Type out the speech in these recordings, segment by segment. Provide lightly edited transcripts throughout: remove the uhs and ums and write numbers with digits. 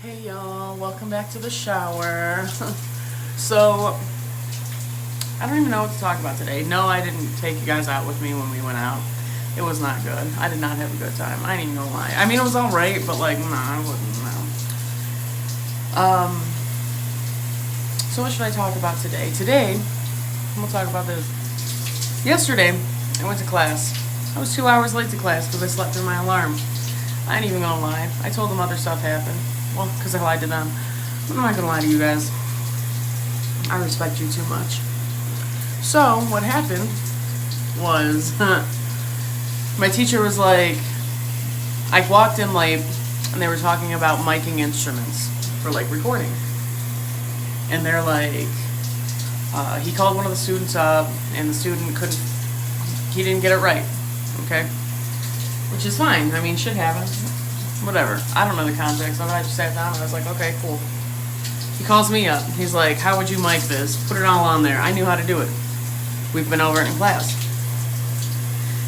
Hey y'all, welcome back to the shower. So, I don't even know what to talk about today. No, I didn't take you guys out with me when we went out. It was not good. I did not have a good time. I ain't even gonna lie. I mean, it was alright, but like, nah, I wouldn't, no. So what should I talk about today? Today, I'm gonna talk about this. Yesterday, I went to class. I was 2 hours late to class because I slept through my alarm. I ain't even gonna lie. I told them other stuff happened. Well, because I lied to them. I'm not gonna lie to you guys. I respect you too much. So, what happened was, my teacher was like, I walked in late, and they were talking about miking instruments for, like, recording. And they're like, he called one of the students up, and the student he didn't get it right, okay? Which is fine. I mean, shit happens. Whatever. I don't know the context of it. I just sat down and I was like, okay, cool. He calls me up. He's like, how would you mic this? Put it all on there. I knew how to do it. We've been over it in class.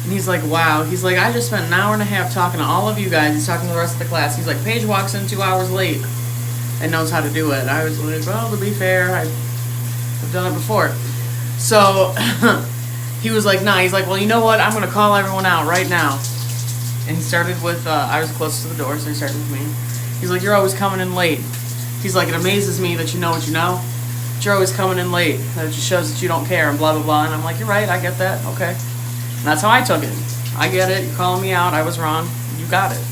And he's like, wow. He's like, I just spent an hour and a half talking to all of you guys. He's talking to the rest of the class. He's like, Paige walks in 2 hours late and knows how to do it. I was like, well, to be fair, I've done it before. So he was like, nah. He's like, well, you know what? I'm going to call everyone out right now. And he started with, I was close to the door, so he started with me. He's like, you're always coming in late. He's like, it amazes me that you know what you know. But you're always coming in late. That just shows that you don't care and blah, blah, blah. And I'm like, you're right, I get that, okay. And that's how I took it. I get it, you're calling me out, I was wrong, you got it.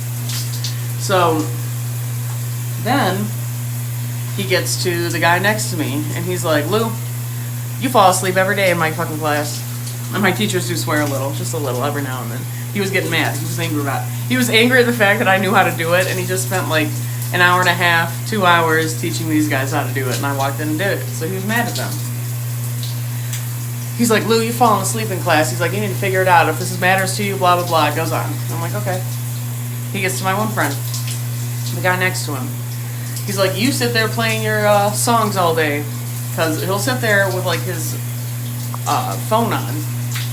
So, then, he gets to the guy next to me, and he's like, Lou, you fall asleep every day in my fucking class. And my teachers do swear a little, just a little, every now and then. He was getting mad. He was angry about it. He was angry at the fact that I knew how to do it, and he just spent like an hour and a half, 2 hours teaching these guys how to do it, and I walked in and did it. So he was mad at them. He's like, Lou, you've fallen asleep in class. He's like, you need to figure it out. If this matters to you, blah, blah, blah. It goes on. I'm like, okay. He gets to my one friend, the guy next to him. He's like, you sit there playing your songs all day. Because he'll sit there with like his phone on.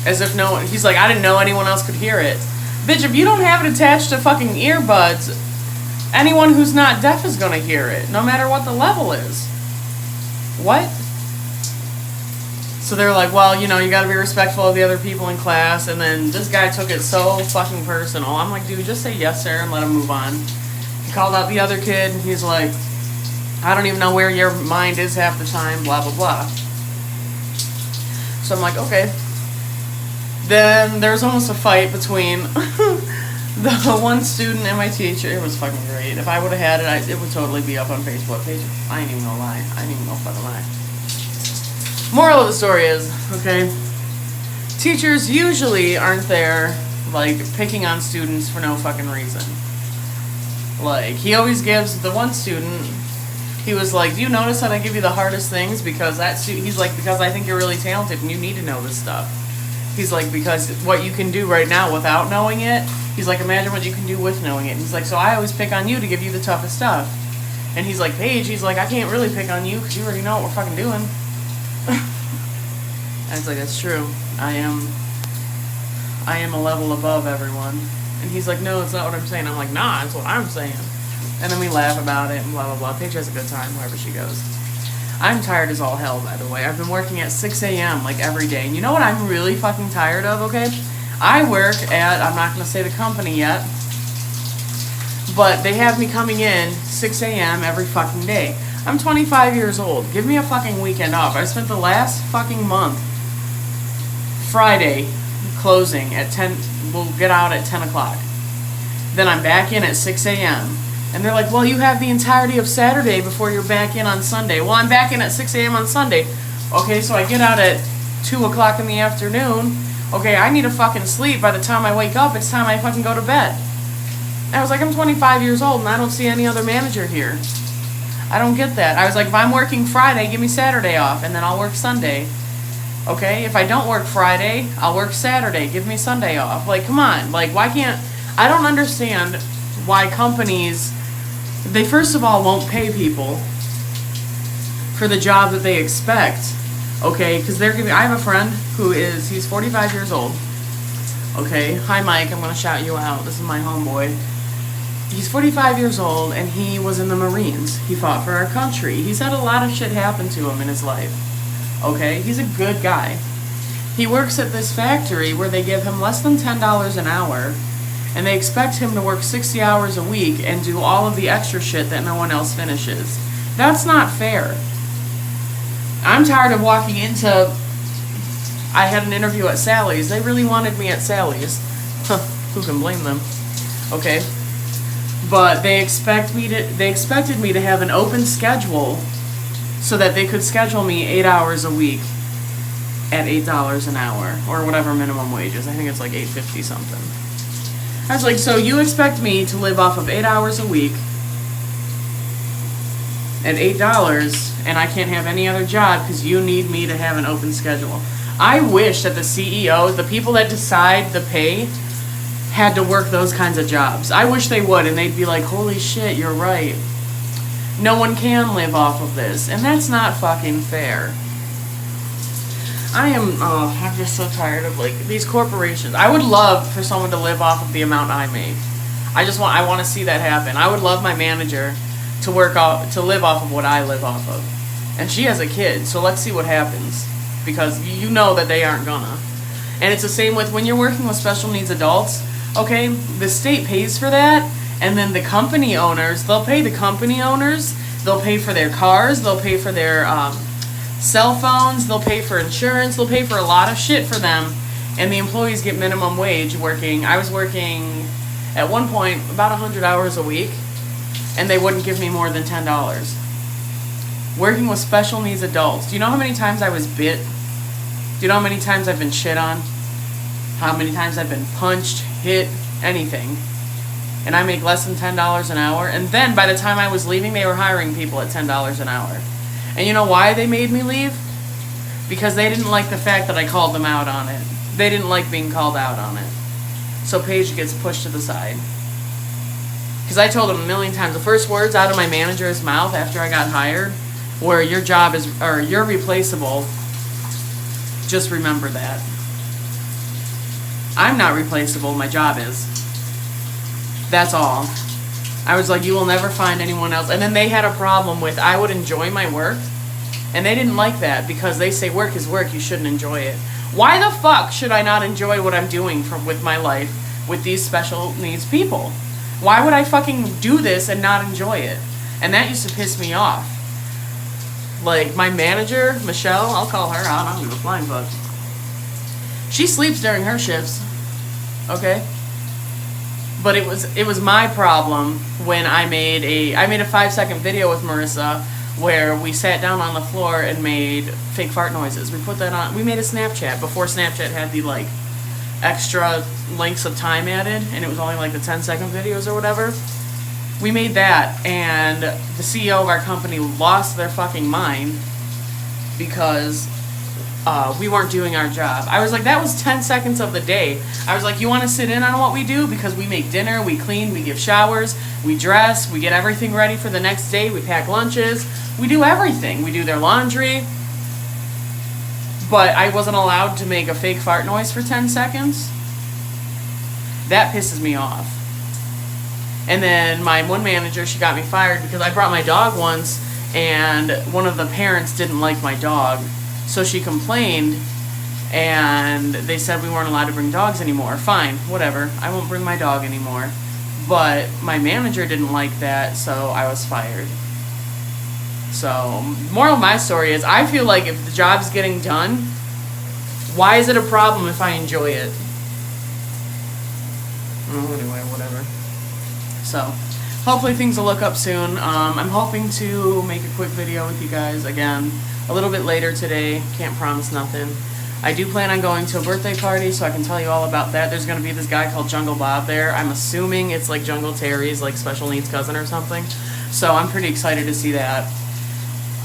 As if no one, he's like, I didn't know anyone else could hear it. Bitch, if you don't have it attached to fucking earbuds, anyone who's not deaf is gonna hear it, no matter what the level is. What? So they're like, well, you know, you gotta be respectful of the other people in class, and then this guy took it so fucking personal. I'm like, dude, just say yes, sir, and let him move on. He called out the other kid, and he's like, I don't even know where your mind is half the time, blah, blah, blah. So I'm like, okay. Then there's almost a fight between the one student and my teacher. It was fucking great. If I would have had it, it would totally be up on Facebook page. I ain't even gonna lie. I ain't even gonna fucking lie. Moral of the story is, okay, teachers usually aren't there, like, picking on students for no fucking reason. Like, he always gives the one student, he was like, do you notice that I give you the hardest things? Because he's like, because I think you're really talented and you need to know this stuff. He's like, because what you can do right now without knowing it, he's like, imagine what you can do with knowing it. And he's like, so I always pick on you to give you the toughest stuff. And he's like, Paige, he's like, I can't really pick on you because you already know what we're fucking doing. And it's like, that's true. I am a level above everyone. And he's like, no, it's not what I'm saying. I'm like, nah, that's what I'm saying. And then we laugh about it and blah, blah, blah. Paige has a good time wherever she goes. I'm tired as all hell, by the way. I've been working at 6 a.m. like every day. And you know what I'm really fucking tired of, okay? I work at, I'm not going to say the company yet, but they have me coming in 6 a.m. every fucking day. I'm 25 years old. Give me a fucking weekend off. I spent the last fucking month, Friday, closing at 10, we'll get out at 10 o'clock. Then I'm back in at 6 a.m. And they're like, well, you have the entirety of Saturday before you're back in on Sunday. Well, I'm back in at 6 a.m. on Sunday. Okay, so I get out at 2 o'clock in the afternoon. Okay, I need to fucking sleep. By the time I wake up, it's time I fucking go to bed. And I was like, I'm 25 years old, and I don't see any other manager here. I don't get that. I was like, if I'm working Friday, give me Saturday off, and then I'll work Sunday. Okay, if I don't work Friday, I'll work Saturday. Give me Sunday off. Like, come on. Like, why can't... I don't understand why companies... They first of all won't pay people for the job that they expect, okay? Because they're giving. I have a friend he's 45 years old. Okay, hi Mike, I'm gonna shout you out. This is my homeboy. He's 45 years old, and he was in the Marines. He fought for our country. He's had a lot of shit happen to him in his life. Okay? He's a good guy. He works at this factory where they give him less than $10 an hour, and they expect him to work 60 hours a week and do all of the extra shit that no one else finishes. That's not fair. I'm tired of walking into... I had an interview at Sally's. They really wanted me at Sally's. Who can blame them? Okay? But they expected me to have an open schedule so that they could schedule me 8 hours a week at $8 an hour, or whatever minimum wage is. I think it's like $8.50 something. I was like, so you expect me to live off of 8 hours a week at $8, and I can't have any other job because you need me to have an open schedule. I wish that the CEOs, the people that decide the pay, had to work those kinds of jobs. I wish they would, and they'd be like, holy shit, you're right. No one can live off of this, and that's not fucking fair. I'm just so tired of, like, these corporations. I would love for someone to live off of the amount I make. I want to see that happen. I would love my manager to live off of what I live off of. And she has a kid, so let's see what happens. Because you know that they aren't gonna. And it's the same with when you're working with special needs adults. Okay, the state pays for that, and then the company owners, they'll pay the company owners, they'll pay for their cars, they'll pay for their cell phones, they'll pay for insurance, they'll pay for a lot of shit for them, and the employees get minimum wage working. I was working, at one point, about 100 hours a week, and they wouldn't give me more than $10. Working with special needs adults. Do you know how many times I was bit? Do you know how many times I've been shit on? How many times I've been punched, hit, anything. And I make less than $10 an hour. And then by the time I was leaving, they were hiring people at $10 an hour. And you know why they made me leave? Because they didn't like the fact that I called them out on it. They didn't like being called out on it. So Paige gets pushed to the side. Because I told them a million times, the first words out of my manager's mouth after I got hired were, your job is, or you're replaceable. Just remember that. I'm not replaceable, my job is. That's all. I was like, you will never find anyone else. And then they had a problem with, I would enjoy my work. And they didn't like that because they say work is work, you shouldn't enjoy it. Why the fuck should I not enjoy what I'm doing with my life with these special needs people? Why would I fucking do this and not enjoy it? And that used to piss me off. Like, my manager, Michelle, I'll call her out, I don't give a flying fuck. She sleeps during her shifts, okay? But it was my problem when I made a 5-second video with Marissa where we sat down on the floor and made fake fart noises. We put that on, we made a Snapchat before Snapchat had the, like, extra lengths of time added, and it was only like the 10-second videos or whatever. We made that, and the CEO of our company lost their fucking mind because we weren't doing our job. I was like, that was 10 seconds of the day. I was like, you want to sit in on what we do? Because we make dinner, we clean, we give showers, we dress, we get everything ready for the next day, we pack lunches, we do everything. We do their laundry. But I wasn't allowed to make a fake fart noise for 10 seconds. That pisses me off. And then my one manager, she got me fired because I brought my dog once and one of the parents didn't like my dog. So she complained and they said we weren't allowed to bring dogs anymore. Fine, whatever. I won't bring my dog anymore. But my manager didn't like that, so I was fired. So, moral of my story is, I feel like if the job's getting done, why is it a problem if I enjoy it? Anyway, whatever. So, hopefully things will look up soon. I'm hoping to make a quick video with you guys again a little bit later today. Can't promise nothing. I do plan on going to a birthday party, so I can tell you all about that. There's going to be this guy called Jungle Bob there. I'm assuming it's like Jungle Terry's like special needs cousin or something. So I'm pretty excited to see that.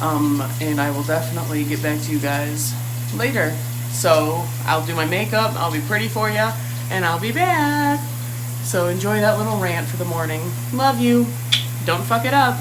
And I will definitely get back to you guys later. So I'll do my makeup, I'll be pretty for you, and I'll be back. So enjoy that little rant for the morning. Love you. Don't fuck it up.